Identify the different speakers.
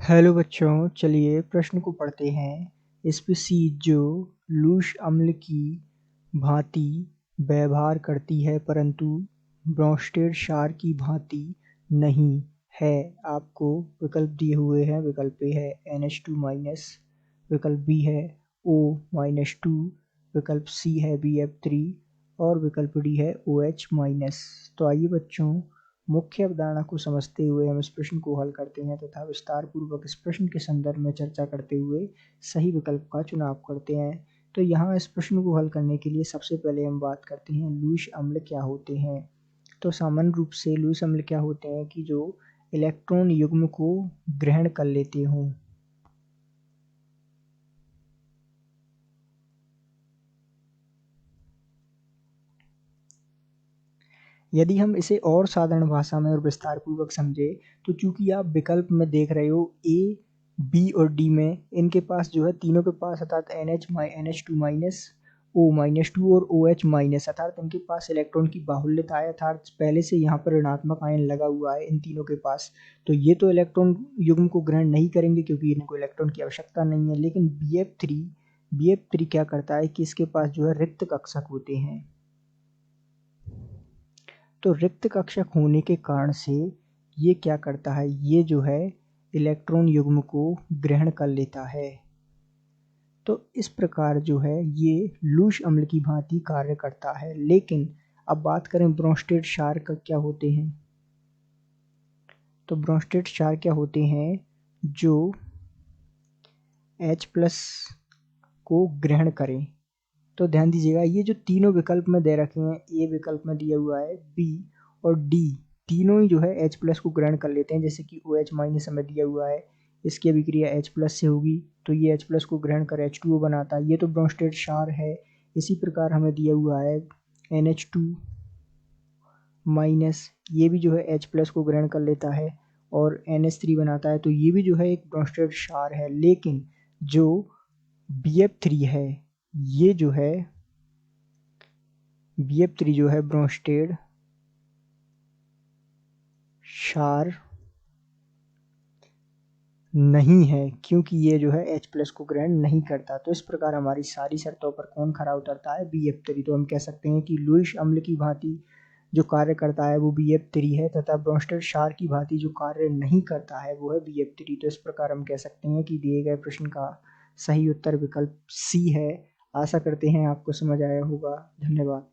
Speaker 1: Hello बच्चों, चलिए प्रश्न को पढ़ते हैं। स्पीशीज जो लूश अम्ल की भांति व्यवहार करती है परंतु ब्रोंस्टेड क्षार की भांति नहीं है। आपको विकल्प दिए हुए हैं। विकल्प ए है NH2-, विकल्प बी है O-2, विकल्प सी है BF3 और विकल्प डी है OH-। तो आइए बच्चों, मुख्य अवधारणा को समझते हुए हम इस प्रश्न को हल करते हैं तथा विस्तार पूर्वक इस प्रश्न के संदर्भ में चर्चा करते हुए सही विकल्प का चुनाव करते हैं। तो यहाँ इस प्रश्न को हल करने के लिए सबसे पहले हम बात करते हैं लूश अम्ल क्या होते हैं। तो सामान्य रूप से लूश अम्ल क्या होते हैं कि जो इलेक्ट्रॉन युग्म को ग्रहण कर लेते हों। यदि हम इसे और साधारण भाषा में और विस्तार पूर्वक समझे तो चूंकि आप विकल्प में देख रहे हो ए, बी और डी में इनके पास जो है तीनों के पास अर्थात NH2-, O-2 और OH- अर्थात इनके पास इलेक्ट्रॉन की बाहुल्यता है, अर्थात पहले से यहाँ पर ऋणात्मक आयन लगा हुआ है इन तीनों के पास। तो ये तो इलेक्ट्रॉन युग्म को ग्रहण नहीं करेंगे क्योंकि इनको इलेक्ट्रॉन की आवश्यकता नहीं है। लेकिन BF3 क्या करता है कि इसके पास जो है रिक्त कक्षक होते हैं। तो रिक्त कक्षक होने के कारण से ये क्या करता है, ये जो है इलेक्ट्रॉन युग्म को ग्रहण कर लेता है। तो इस प्रकार जो है ये लूश अम्ल की भांति कार्य करता है। लेकिन अब बात करें ब्रोंस्टेड क्षार का क्या होते हैं। तो ब्रोंस्टेड क्षार क्या होते हैं जो H+ को ग्रहण करें। तो ध्यान दीजिएगा, ये जो तीनों विकल्प में दे रखे हैं, ए विकल्प में दिया हुआ है, बी और डी तीनों ही जो है H+ को ग्रहण कर लेते हैं। जैसे कि OH- हमें दिया हुआ है, इसकी अभिक्रिया H+ से होगी तो ये H+ को ग्रहण कर H2O बनाता है। ये तो ब्रोंस्टेड क्षार है। इसी प्रकार हमें दिया हुआ है NH2-, ये भी जो है H+ को ग्रहण कर लेता है और NH3 बनाता है। तो ये भी जो है एक ब्रोंस्टेड क्षार है। लेकिन जो BF3 है, ये जो है BF3 जो है ब्रोंस्टेड क्षार नहीं है क्योंकि ये जो है H+ को ग्रहण नहीं करता। तो इस प्रकार हमारी सारी शर्तों पर कौन खरा उतरता है, BF3। तो हम कह सकते हैं कि लूश अम्ल की भांति जो कार्य करता है वो BF3 है तथा ब्रोंस्टेड क्षार की भांति जो कार्य नहीं करता है वो है BF3। तो इस प्रकार हम कह सकते हैं कि दिए गए प्रश्न का सही उत्तर विकल्प सी है। आशा करते हैं आपको समझ आया होगा। धन्यवाद।